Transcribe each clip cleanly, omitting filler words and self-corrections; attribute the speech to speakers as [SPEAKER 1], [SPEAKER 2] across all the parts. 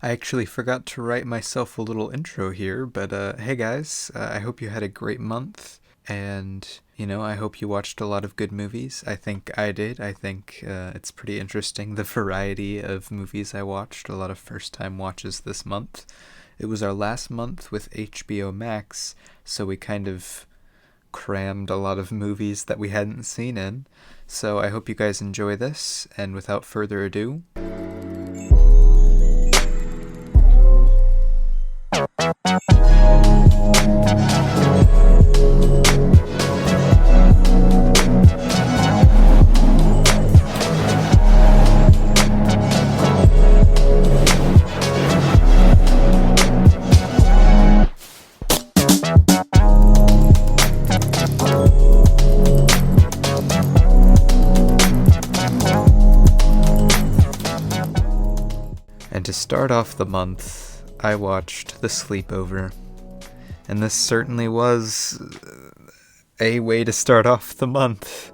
[SPEAKER 1] I actually forgot to write myself a little intro here, but hey guys, I hope you had a great month. And, I hope you watched a lot of good movies. I think I did. I think it's pretty interesting the variety of movies I watched, a lot of first time watches this month. It was our last month with HBO Max, so we kind of crammed a lot of movies that we hadn't seen in. So I hope you guys enjoy this, and without further ado, and to start off the month, I watched The Sleepover. And this certainly was a way to start off the month.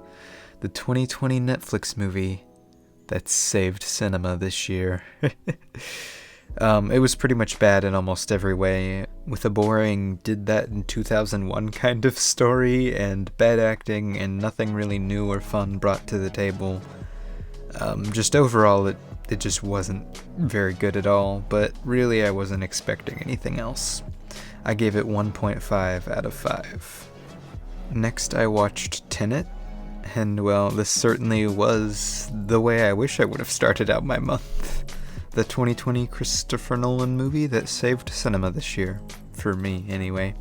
[SPEAKER 1] The 2020 Netflix movie that saved cinema this year. It was pretty much bad in almost every way, with a boring did that in 2001 kind of story, and bad acting, and nothing really new or fun brought to the table. Just overall, it just wasn't very good at all, but really I wasn't expecting anything else. I gave it 1.5 out of 5. Next I watched Tenet, and well, this certainly was the way I wish I would have started out my month. The 2020 Christopher Nolan movie that saved cinema this year. For me, anyway.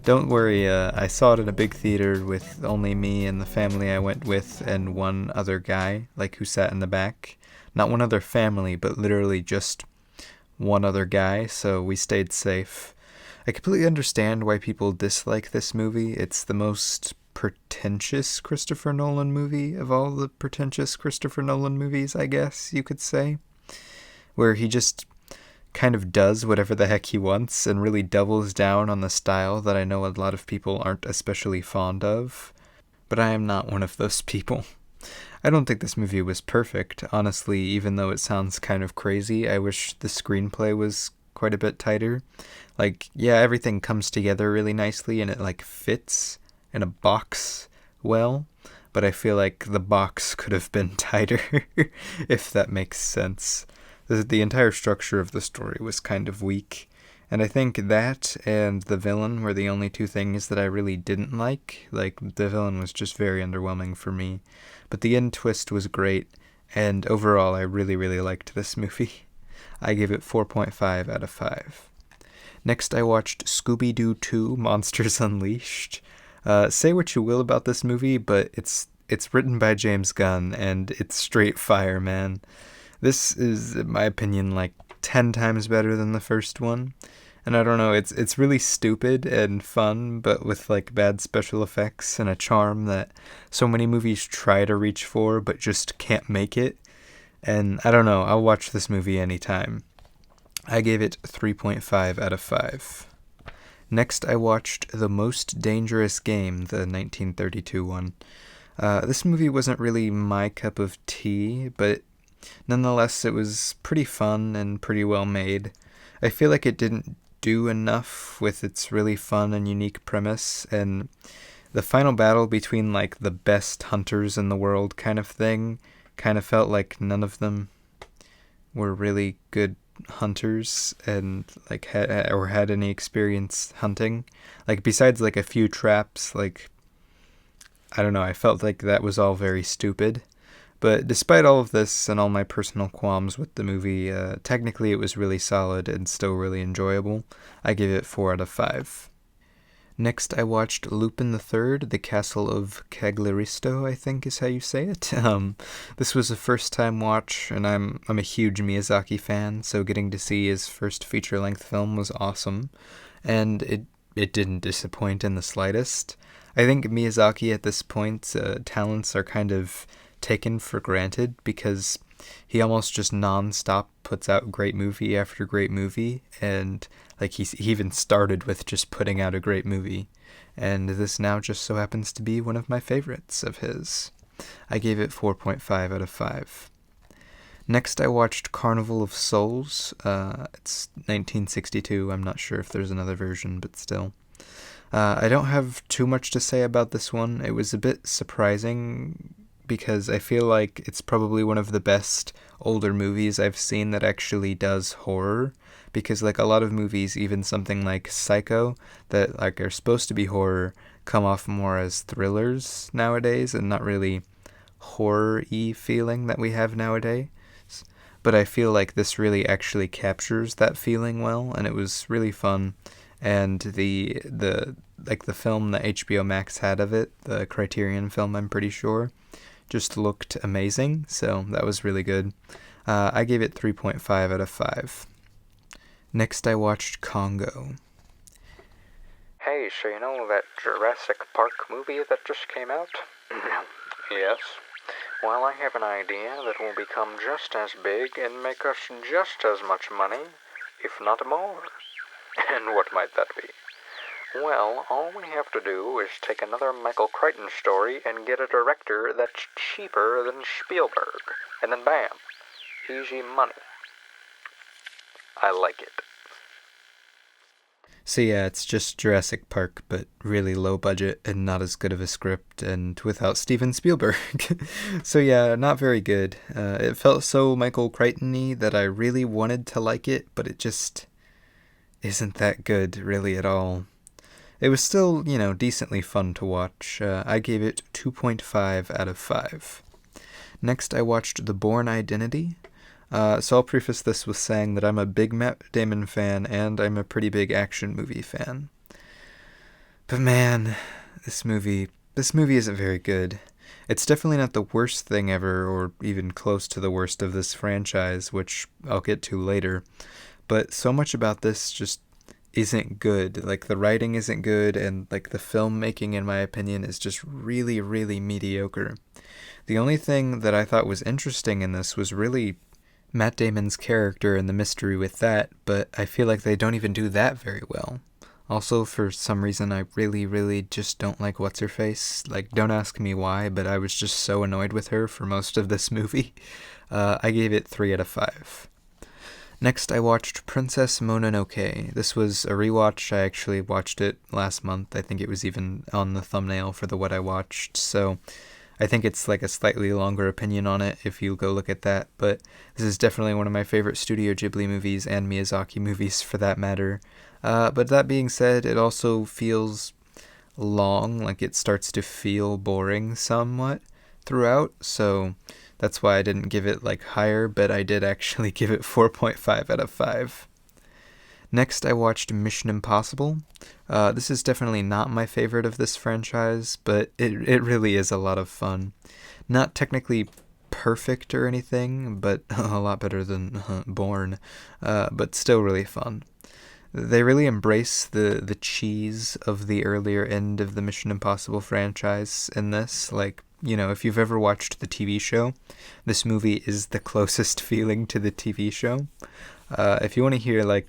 [SPEAKER 1] Don't worry, I saw it in a big theater with only me and the family I went with and one other guy, who sat in the back. Not one other family, but literally just one other guy, so we stayed safe. I completely understand why people dislike this movie. It's the most pretentious Christopher Nolan movie of all the pretentious Christopher Nolan movies, I guess you could say. Where he just kind of does whatever the heck he wants and really doubles down on the style that I know a lot of people aren't especially fond of. But I am not one of those people. I don't think this movie was perfect. Honestly, even though it sounds kind of crazy, I wish the screenplay was quite a bit tighter. Yeah, everything comes together really nicely and it fits in a box well, but I feel like the box could have been tighter, if that makes sense. The entire structure of the story was kind of weak, and I think that and the villain were the only two things that I really didn't like. The villain was just very underwhelming for me, but the end twist was great, and overall I really, really liked this movie. I give it 4.5 out of 5. Next I watched Scooby-Doo 2 Monsters Unleashed. Say what you will about this movie, but it's written by James Gunn, and it's straight fire, man. This is, in my opinion, 10 times better than the first one. And I don't know, it's really stupid and fun, but with bad special effects and a charm that so many movies try to reach for but just can't make it. And I don't know, I'll watch this movie anytime. I gave it 3.5 out of 5. Next I watched The Most Dangerous Game, the 1932 one. This movie wasn't really my cup of tea, but nonetheless, it was pretty fun and pretty well made. I feel like it didn't do enough with its really fun and unique premise, and the final battle between the best hunters in the world kind of thing kind of felt like none of them were really good hunters and had any experience hunting. Besides a few traps, I don't know, I felt like that was all very stupid. But despite all of this and all my personal qualms with the movie, technically it was really solid and still really enjoyable. I give it 4 out of 5. Next, I watched Lupin the Third, The Castle of Cagliaristo, I think is how you say it. This was a first-time watch, and I'm a huge Miyazaki fan, so getting to see his first feature-length film was awesome. And it didn't disappoint in the slightest. I think Miyazaki at this point, talents are kind of taken for granted because he almost just non-stop puts out great movie after great movie, and he even started with just putting out a great movie, and this now just so happens to be one of my favorites of his. I gave it 4.5 out of 5. Next, I watched Carnival of Souls. It's 1962. I'm not sure if there's another version, but still. I don't have too much to say about this one. It was a bit surprising because I feel like it's probably one of the best older movies I've seen that actually does horror. Because like a lot of movies, even something like Psycho, that like are supposed to be horror, come off more as thrillers nowadays and not really horror-y feeling that we have nowadays. But I feel like this really actually captures that feeling well, and it was really fun. And the like the film that HBO Max had of it, the Criterion film, I'm pretty sure, just looked amazing. So that was really good. I gave it 3.5 out of 5. Next, I watched Congo.
[SPEAKER 2] Hey, so you know that Jurassic Park movie that just came out? Yes. Well, I have an idea that will become just as big and make us just as much money, if not more. And what might that be? Well, all we have to do is take another Michael Crichton story and get a director that's cheaper than Spielberg. And then bam, easy money. I like it.
[SPEAKER 1] So yeah, it's just Jurassic Park, but really low budget and not as good of a script, and without Steven Spielberg. So yeah, not very good. It felt so Michael Crichton-y that I really wanted to like it, but it just isn't that good really at all. It was still, decently fun to watch. I gave it 2.5 out of 5. Next, I watched The Bourne Identity. So I'll preface this with saying that I'm a big Matt Damon fan and I'm a pretty big action movie fan. But man, this movie isn't very good. It's definitely not the worst thing ever, or even close to the worst of this franchise, which I'll get to later. But so much about this just isn't good. Like, the writing isn't good, and like the filmmaking, in my opinion, is just really, really mediocre. The only thing that I thought was interesting in this was really Matt Damon's character and the mystery with that, but I feel like they don't even do that very well. Also, for some reason, I really, really just don't like What's-Her-Face. Like, don't ask me why, but I was just so annoyed with her for most of this movie. I gave it 3 out of 5. Next, I watched Princess Mononoke. This was a rewatch. I actually watched it last month. I think it was even on the thumbnail for the what I watched, so I think it's like a slightly longer opinion on it if you go look at that, but this is definitely one of my favorite Studio Ghibli movies and Miyazaki movies for that matter. But that being said, it also feels long, like it starts to feel boring somewhat throughout, so that's why I didn't give it like higher, but I did actually give it 4.5 out of 5. Next, I watched Mission Impossible. This is definitely not my favorite of this franchise, but it really is a lot of fun. Not technically perfect or anything, but a lot better than Bourne, but still really fun. They really embrace the cheese of the earlier end of the Mission Impossible franchise in this. Like, if you've ever watched the TV show, this movie is the closest feeling to the TV show. If you want to hear, like,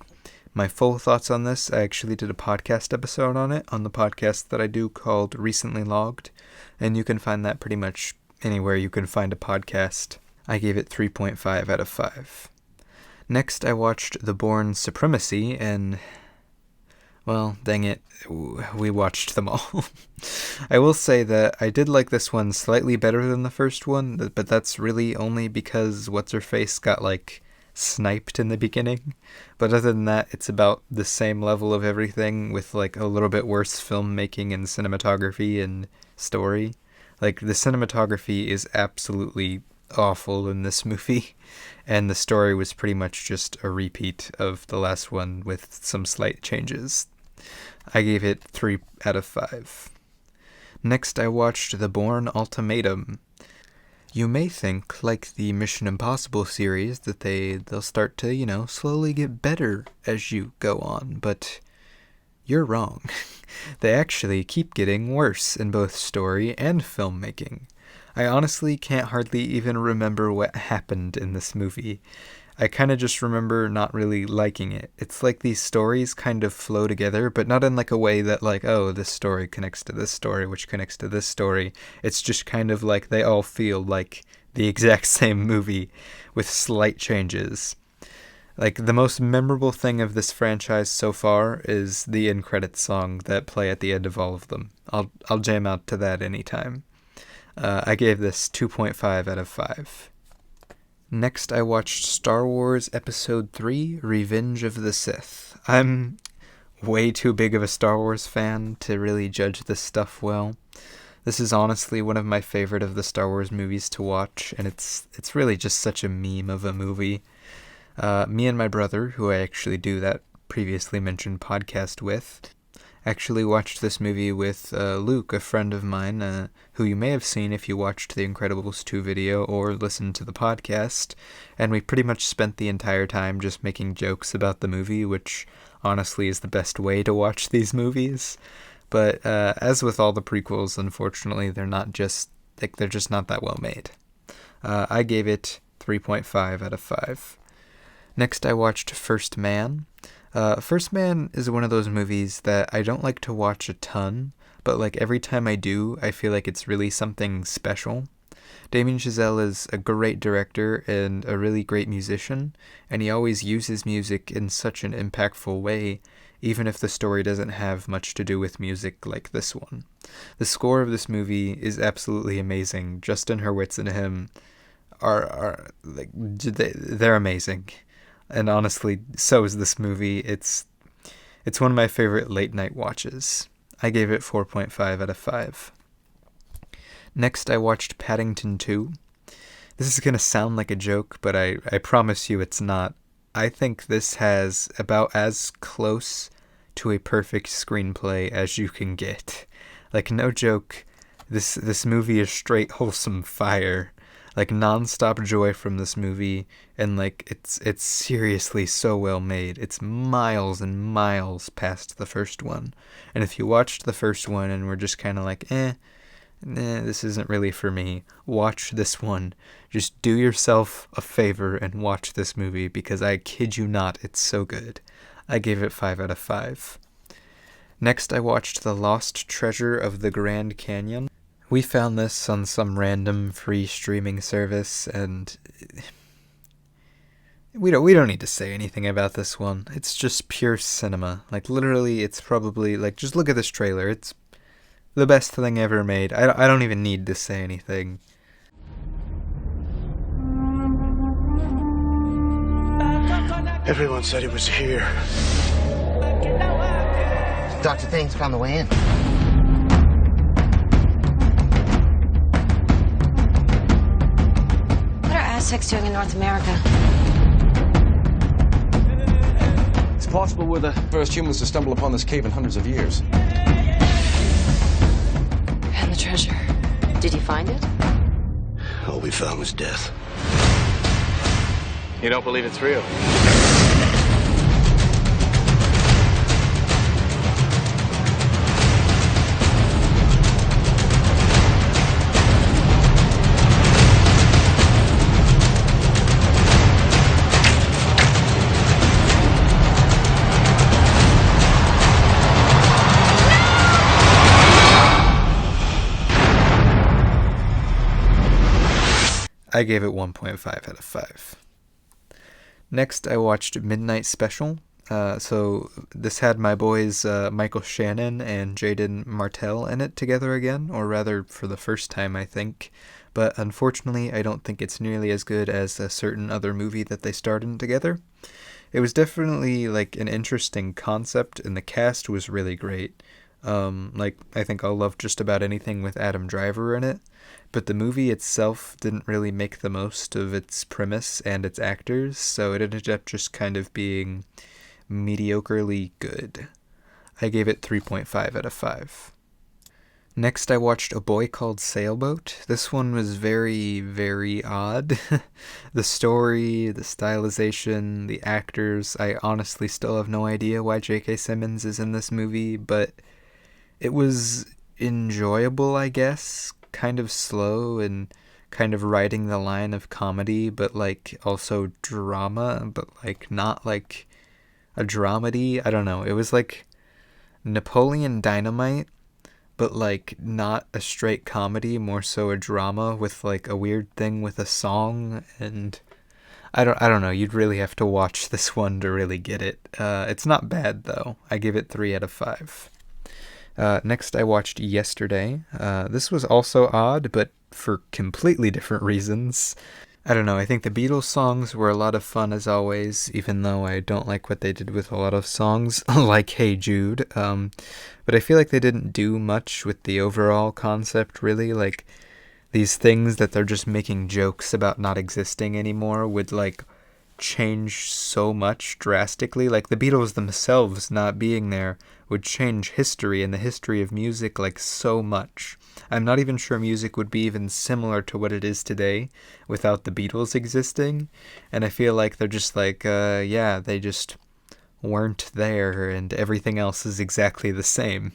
[SPEAKER 1] my full thoughts on this, I actually did a podcast episode on it, on the podcast that I do called Recently Logged, and you can find that pretty much anywhere you can find a podcast. I gave it 3.5 out of 5. Next, I watched The Bourne Supremacy, and, well, dang it, we watched them all. I will say that I did like this one slightly better than the first one, but that's really only because What's-Her-Face got, like, sniped in the beginning, but other than that, it's about the same level of everything with like a little bit worse filmmaking and cinematography and story. Like, the cinematography is absolutely awful in this movie, and the story was pretty much just a repeat of the last one with some slight changes. I gave it 3 out of 5. Next, I watched The Bourne Ultimatum. You may think, like the Mission Impossible series, that they'll start to, slowly get better as you go on, but you're wrong. They actually keep getting worse in both story and filmmaking. I honestly can't hardly even remember what happened in this movie. I kind of just remember not really liking it. It's like these stories kind of flow together, but not in like a way that like, oh, this story connects to this story, which connects to this story. It's just kind of like they all feel like the exact same movie with slight changes. Like, the most memorable thing of this franchise so far is the end credits song that play at the end of all of them. I'll jam out to that anytime. I gave this 2.5 out of 5. Next, I watched Star Wars Episode 3, Revenge of the Sith. I'm way too big of a Star Wars fan to really judge this stuff well. This is honestly one of my favorite of the Star Wars movies to watch, and it's really just such a meme of a movie. Me and my brother, who I actually do that previously mentioned podcast with, actually watched this movie with Luke, a friend of mine, who you may have seen if you watched the Incredibles 2 video or listened to the podcast, and we pretty much spent the entire time just making jokes about the movie, which honestly is the best way to watch these movies. But as with all the prequels, unfortunately, they're just not that well made. I gave it 3.5 out of 5. Next, I watched First Man. First Man is one of those movies that I don't like to watch a ton, but like every time I do, I feel like it's really something special. Damien Chazelle is a great director and a really great musician, and he always uses music in such an impactful way, even if the story doesn't have much to do with music like this one. The score of this movie is absolutely amazing. Justin Hurwitz and him are like, they're amazing. And honestly, so is this movie. It's one of my favorite late night watches. I gave it 4.5 out of 5. Next, I watched Paddington 2. This is going to sound like a joke, but I promise you it's not. I think this has about as close to a perfect screenplay as you can get. Like, no joke, this movie is straight wholesome fire. Like, non-stop joy from this movie, and like it's seriously so well made. It's miles and miles past the first one. And if you watched the first one and were just kind of like, this isn't really for me, watch this one. Just do yourself a favor and watch this movie, because I kid you not, it's so good. I gave it 5 out of 5. Next, I watched The Lost Treasure of the Grand Canyon. We found this on some random free streaming service, and we don't need to say anything about this one. It's just pure cinema. Like, literally, it's probably, like, just look at this trailer. It's the best thing ever made. I don't even need to say anything.
[SPEAKER 3] Everyone said he was here.
[SPEAKER 4] Dr. Things found the way in.
[SPEAKER 5] What are Aztecs doing in North America?
[SPEAKER 6] It's possible we're the first humans to stumble upon this cave in hundreds of years.
[SPEAKER 5] And the treasure. Did you find it?
[SPEAKER 3] All we found was death.
[SPEAKER 6] You don't believe it's real?
[SPEAKER 1] I gave it 1.5 out of 5. Next, I watched Midnight Special. So this had my boys Michael Shannon and Jaden Martell in it together again, or rather for the first time, I think. But unfortunately, I don't think it's nearly as good as a certain other movie that they starred in together. It was definitely like an interesting concept, and the cast was really great. Like, I think I'll love just about anything with Adam Driver in it. But the movie itself didn't really make the most of its premise and its actors, so it ended up just kind of being mediocrely good. I gave it 3.5 out of 5. Next, I watched A Boy Called Sailboat. This one was very, very odd. The story, the stylization, the actors, I honestly still have no idea why J.K. Simmons is in this movie, but it was enjoyable, I guess. Kind of slow and kind of riding the line of comedy, but like also drama, but like not like a dramedy. I don't know. It was like Napoleon Dynamite, but like not a straight comedy, more so a drama with like a weird thing with a song. And I don't know, you'd really have to watch this one to really get it. It's not bad though. I give it 3 out of 5. Next I watched Yesterday. This was also odd, but for completely different reasons. I don't know, I think the Beatles songs were a lot of fun as always, even though I don't like what they did with a lot of songs, like Hey Jude. But I feel like they didn't do much with the overall concept, really. Like, these things that they're just making jokes about not existing anymore would, like, change so much drastically. Like, the Beatles themselves not being there would change history and the history of music, like, so much. I'm not even sure music would be even similar to what it is today without the Beatles existing. And I feel like they're just like, yeah, they just weren't there and everything else is exactly the same.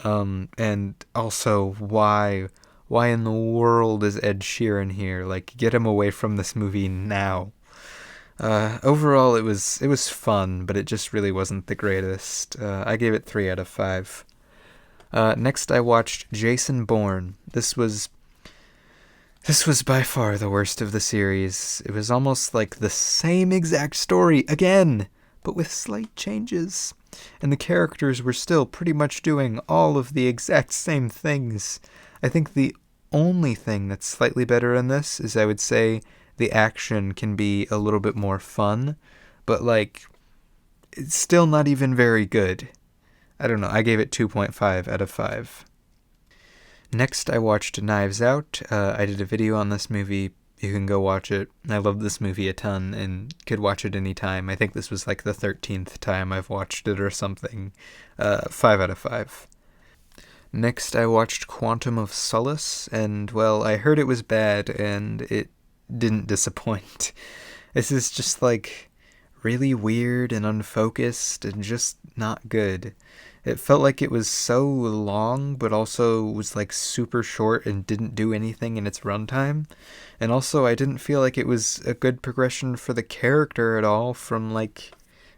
[SPEAKER 1] And also, why in the world is Ed Sheeran here? Like, get him away from this movie now. Overall, it was fun, but it just really wasn't the greatest. I gave it 3 out of 5. Next, I watched Jason Bourne. This was by far the worst of the series. It was almost like the same exact story again, but with slight changes. And the characters were still pretty much doing all of the exact same things. I think the only thing that's slightly better in this is, I would say, the action can be a little bit more fun, but like, it's still not even very good. I don't know, I gave it 2.5 out of 5. Next, I watched Knives Out. I did a video on this movie. You can go watch it. I love this movie a ton and could watch it anytime. I think this was like the 13th time I've watched it or something. 5 out of 5. Next, I watched Quantum of Solace, and, well, I heard it was bad, and it didn't disappoint. This is just, like, really weird and unfocused and just not good. It felt like it was so long, but also was, like, super short and didn't do anything in its runtime. And also, I didn't feel like it was a good progression for the character at all from, like,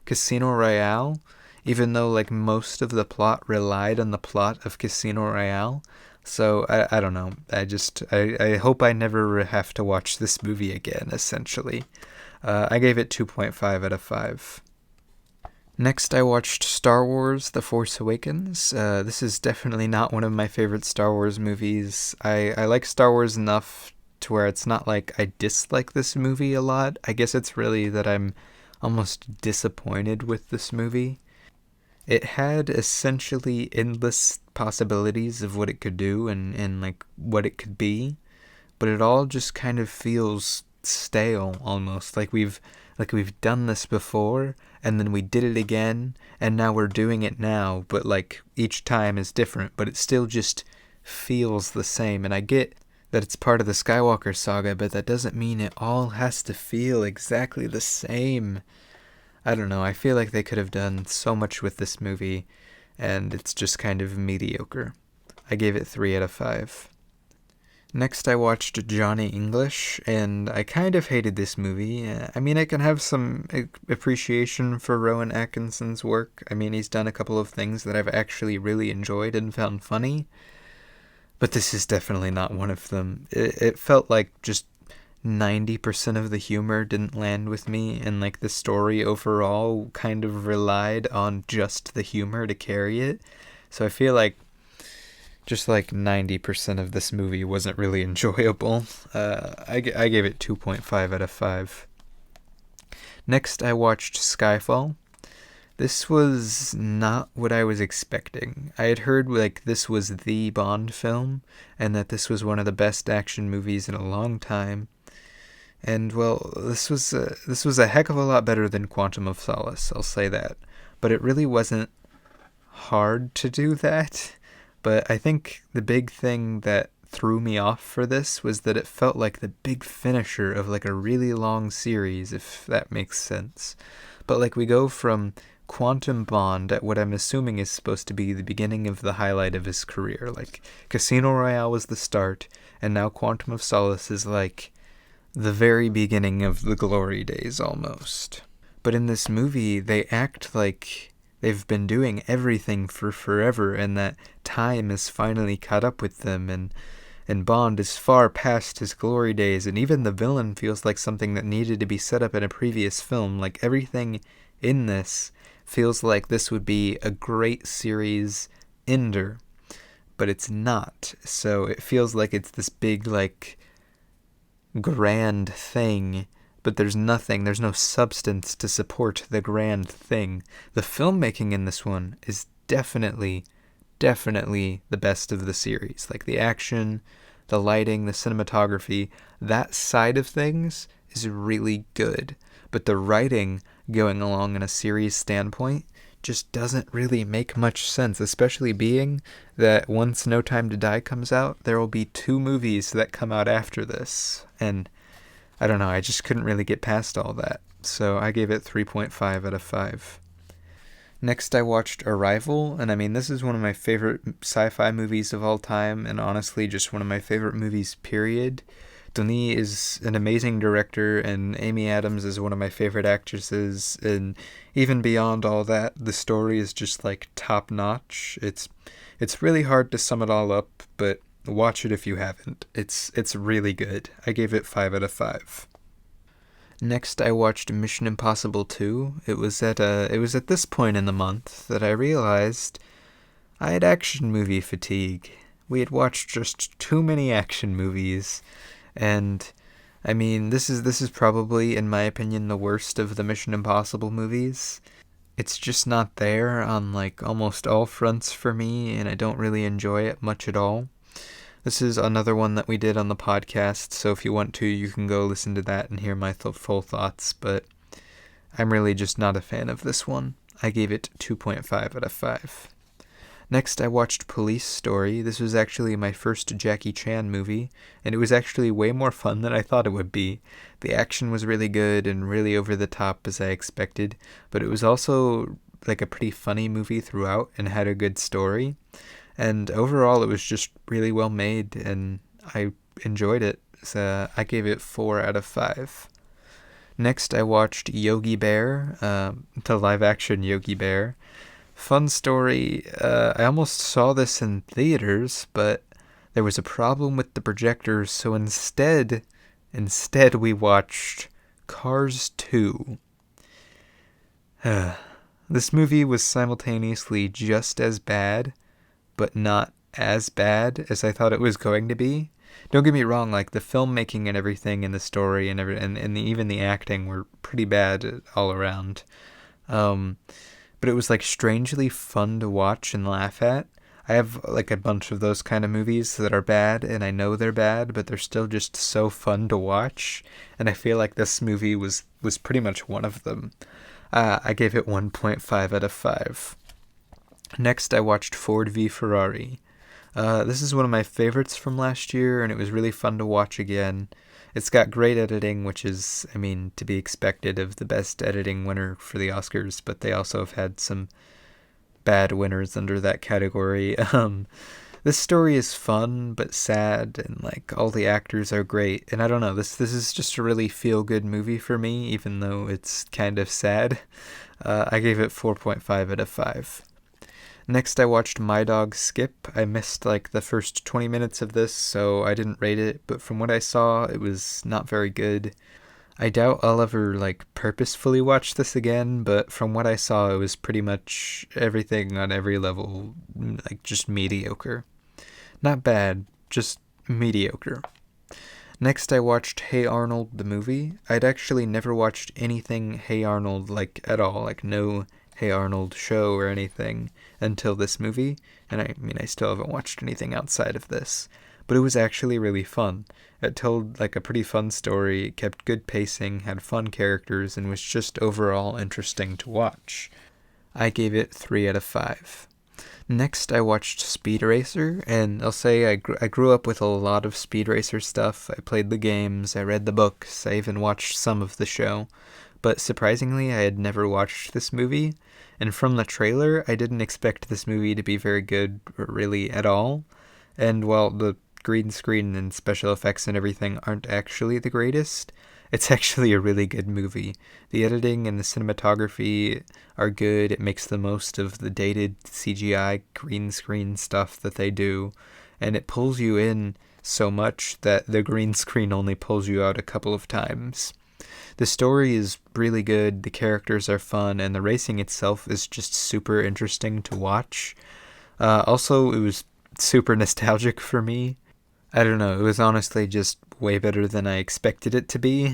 [SPEAKER 1] Casino Royale, even though, like, most of the plot relied on the plot of Casino Royale. So, I don't know. I hope I never have to watch this movie again, essentially. I gave it 2.5 out of 5. Next, I watched Star Wars: The Force Awakens. This is definitely not one of my favorite Star Wars movies. I like Star Wars enough to where it's not like I dislike this movie a lot. I guess it's really that I'm almost disappointed with this movie. It had essentially endless possibilities of what it could do and like what it could be, but it all just kind of feels stale almost. Like we've done this before, and then we did it again, and now we're doing it now, but like each time is different, but it still just feels the same. And I get that it's part of the Skywalker saga, but that doesn't mean it all has to feel exactly the same. I don't know, I feel like they could have done so much with this movie, and it's just kind of mediocre. I gave it 3 out of 5. Next, I watched Johnny English, and I kind of hated this movie. I mean, I can have some appreciation for Rowan Atkinson's work. I mean, he's done a couple of things that I've actually really enjoyed and found funny, but this is definitely not one of them. It felt like just 90% of the humor didn't land with me, and like the story overall kind of relied on just the humor to carry it. So I feel like just like 90% of this movie wasn't really enjoyable. I gave it 2.5 out of 5. Next, I watched Skyfall. This was not what I was expecting. I had heard like this was the Bond film, and that this was one of the best action movies in a long time. And, well, this was a heck of a lot better than Quantum of Solace, I'll say that. But it really wasn't hard to do that. But I think the big thing that threw me off for this was that it felt like the big finisher of, like, a really long series, if that makes sense. But, like, we go from Quantum Bond at what I'm assuming is supposed to be the beginning of the highlight of his career. Like, Casino Royale was the start, and now Quantum of Solace is, like, the very beginning of the glory days almost. But in this movie, they act like they've been doing everything for forever, and that time has finally caught up with them, and Bond is far past his glory days, and even the villain feels like something that needed to be set up in a previous film. Like, everything in this feels like this would be a great series ender, but it's not. So it feels like it's this big, like, grand thing, but there's no substance to support the grand thing. The filmmaking in this one is definitely the best of the series. Like, the action, the lighting, the cinematography, that side of things is really good. But the writing going along in a series standpoint just doesn't really make much sense, especially being that once No Time to Die comes out, there will be 2 movies that come out after this. And I don't know, I just couldn't really get past all that. So I gave it 3.5 out of 5. Next, I watched Arrival, and I mean, this is one of my favorite sci-fi movies of all time, and honestly, just one of my favorite movies, period. Denis is an amazing director, and Amy Adams is one of my favorite actresses, and even beyond all that, the story is just, like, top-notch. It's really hard to sum it all up, but watch it if you haven't. It's really good. I gave it 5 out of 5. Next, I watched Mission Impossible 2. It was at this point in the month that I realized I had action movie fatigue. We had watched just too many action movies, and I mean, this is probably, in my opinion, the worst of the Mission Impossible movies. It's just not there on, like, almost all fronts for me, and I don't really enjoy it much at all. This is another one that we did on the podcast, so if you want to, you can go listen to that and hear my full thoughts, but I'm really just not a fan of this one. I gave it 2.5 out of 5. Next, I watched Police Story. This was actually my first Jackie Chan movie, and it was actually way more fun than I thought it would be. The action was really good and really over the top as I expected, but it was also like a pretty funny movie throughout and had a good story. And overall, it was just really well made, and I enjoyed it. So I gave it 4 out of 5. Next, I watched Yogi Bear, the live-action Yogi Bear. Fun story. I almost saw this in theaters, but there was a problem with the projectors, so instead we watched Cars 2. This movie was simultaneously just as bad, but not as bad as I thought it was going to be. Don't get me wrong, like, the filmmaking and everything and the story and even the acting were pretty bad all around. But it was, like, strangely fun to watch and laugh at. I have, like, a bunch of those kind of movies that are bad, and I know they're bad, but they're still just so fun to watch. And I feel like this movie was pretty much one of them. I gave it 1.5 out of 5. Next, I watched Ford v Ferrari. This is one of my favorites from last year, and it was really fun to watch again. It's got great editing, which is, I mean, to be expected of the best editing winner for the Oscars, but they also have had some bad winners under that category. This story is fun, but sad, and, like, all the actors are great, and I don't know, this is just a really feel-good movie for me, even though it's kind of sad. I gave it 4.5 out of 5. Next, I watched My Dog Skip. I missed, like, the first 20 minutes of this, so I didn't rate it, but from what I saw, it was not very good. I doubt I'll ever, like, purposefully watch this again, but from what I saw, it was pretty much everything on every level, like, just mediocre. Not bad, just mediocre. Next, I watched Hey Arnold, the movie. I'd actually never watched anything Hey Arnold, like, at all, like, no Hey Arnold show or anything until this movie, and I mean, I still haven't watched anything outside of this, but it was actually really fun. It told, like, a pretty fun story, it kept good pacing, had fun characters, and was just overall interesting to watch. I gave it 3 out of 5. Next, I watched Speed Racer, and I'll say I grew up with a lot of Speed Racer stuff. I played the games, I read the books, I even watched some of the show. But surprisingly, I had never watched this movie, and from the trailer, I didn't expect this movie to be very good, really, at all. And while the green screen and special effects and everything aren't actually the greatest, It's actually a really good movie. The editing and the cinematography are good. It makes the most of the dated CGI green screen stuff that they do, and it pulls you in so much that the green screen only pulls you out a couple of times. The story is really good, the characters are fun, and the racing itself is just super interesting to watch. Also, it was super nostalgic for me. I don't know, it was honestly just way better than I expected it to be.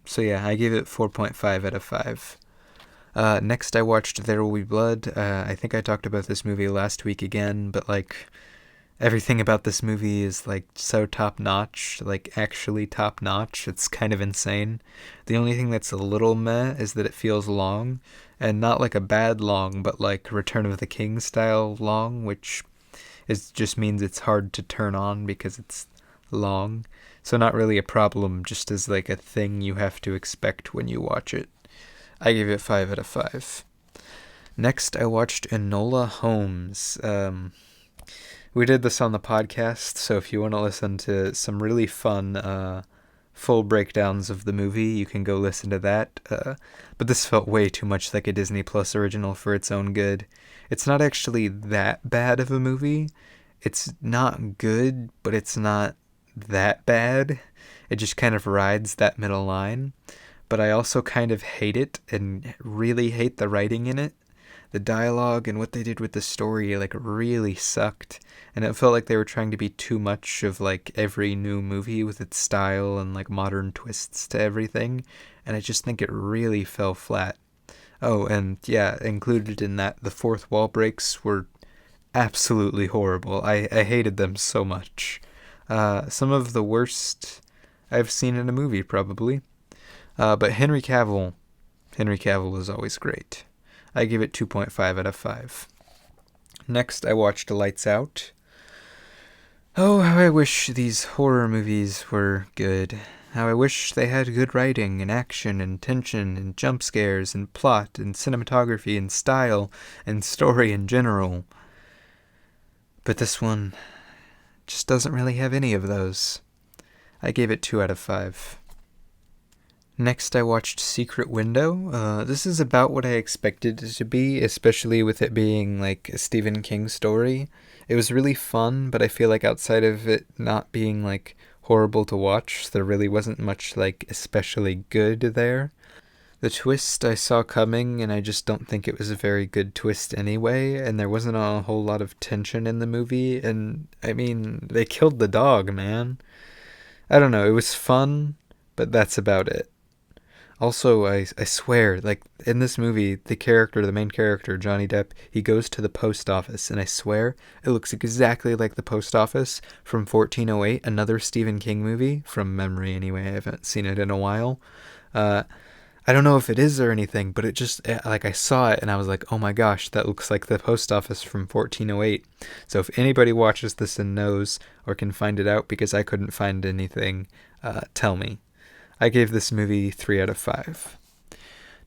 [SPEAKER 1] So yeah, I gave it 4.5 out of 5. Next I watched There Will Be Blood. I think I talked about this movie last week again, but like, everything about this movie is like so top-notch, like actually top-notch. It's kind of insane. The only thing that's a little meh is that it feels long, and not like a bad long, but like Return of the King style long, which just means it's hard to turn on because it's long. So not really a problem, just as like a thing you have to expect when you watch it. I gave it 5 out of 5. Next, I watched Enola Holmes. We did this on the podcast, so if you want to listen to some really fun full breakdowns of the movie, you can go listen to that. But this felt way too much like a Disney Plus original for its own good. It's not actually that bad of a movie. It's not good, but it's not that bad. It just kind of rides that middle line. But I also kind of hate it and really hate the writing in it. The dialogue and what they did with the story like really sucked, and it felt like they were trying to be too much of like every new movie with its style and like modern twists to everything, and I just think it really fell flat. Oh, and yeah, included in that, the fourth wall breaks were absolutely horrible. I hated them so much. Some of the worst I've seen in a movie, probably. But Henry Cavill is always great. I give it 2.5 out of 5. Next, I watched Lights Out. Oh, how I wish these horror movies were good. How I wish they had good writing and action and tension and jump scares and plot and cinematography and style and story in general. But this one just doesn't really have any of those. I gave it 2 out of 5. Next, I watched Secret Window. This is about what I expected it to be, especially with it being like a Stephen King story. It was really fun, but I feel like outside of it not being like horrible to watch, there really wasn't much like especially good there. The twist I saw coming, and I just don't think it was a very good twist anyway, and there wasn't a whole lot of tension in the movie, and I mean, they killed the dog, man. I don't know, it was fun, but that's about it. Also, I swear, like, in this movie, the main character, Johnny Depp, he goes to the post office, and I swear, it looks exactly like the post office from 1408, another Stephen King movie, from memory anyway, I haven't seen it in a while. I don't know if it is or anything, but it just, like, I saw it, and I was like, oh my gosh, that looks like the post office from 1408. So if anybody watches this and knows, or can find it out, because I couldn't find anything, tell me. I gave this movie 3 out of 5.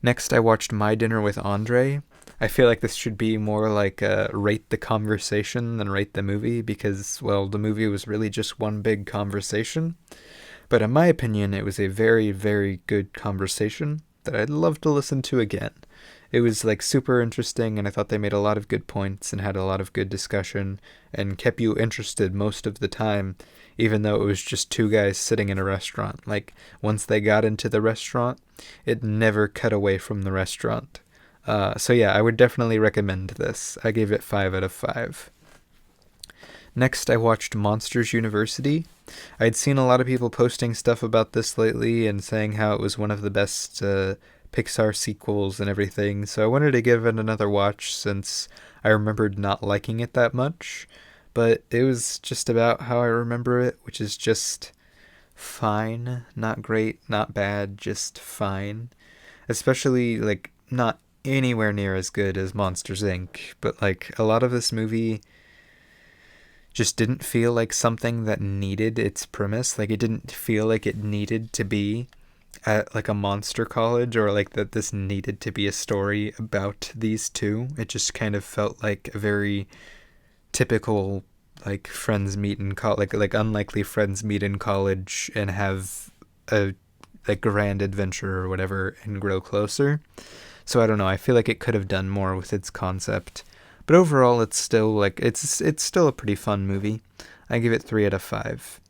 [SPEAKER 1] Next, I watched My Dinner with Andre. I feel like this should be more like rate the conversation than rate the movie because, well, the movie was really just one big conversation. But in my opinion, it was a very, very good conversation that I'd love to listen to again. It was like super interesting, and I thought they made a lot of good points and had a lot of good discussion and kept you interested most of the time, even though it was just two guys sitting in a restaurant. Like, once they got into the restaurant, it never cut away from the restaurant. So yeah, I would definitely recommend this. I gave it 5 out of 5. Next, I watched Monsters University. I'd seen a lot of people posting stuff about this lately and saying how it was one of the best Pixar sequels and everything, so I wanted to give it another watch since I remembered not liking it that much. But it was just about how I remember it, which is just fine. Not great, not bad, just fine. Especially, like, not anywhere near as good as Monsters, Inc., but, like, a lot of this movie just didn't feel like something that needed its premise. Like, it didn't feel like it needed to be at, like, a monster college, or, like, that this needed to be a story about these two. It just kind of felt like a very typical, like, friends meet in college, like unlikely friends meet in college and have a the grand adventure or whatever and grow closer. So I don't know, I feel like it could have done more with its concept. But overall, it's still like it's still a pretty fun movie. I give it 3 out of 5.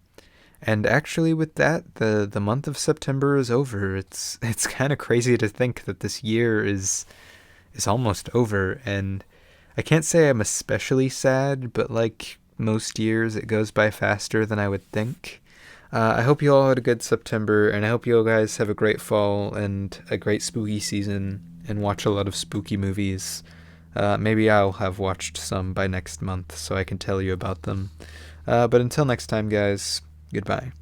[SPEAKER 1] And actually, with that, the month of September is over. It's kind of crazy to think that this year is almost over, and I can't say I'm especially sad, but like most years, it goes by faster than I would think. I hope you all had a good September, and I hope you all guys have a great fall and a great spooky season, and watch a lot of spooky movies. Maybe I'll have watched some by next month, so I can tell you about them. But until next time, guys, goodbye.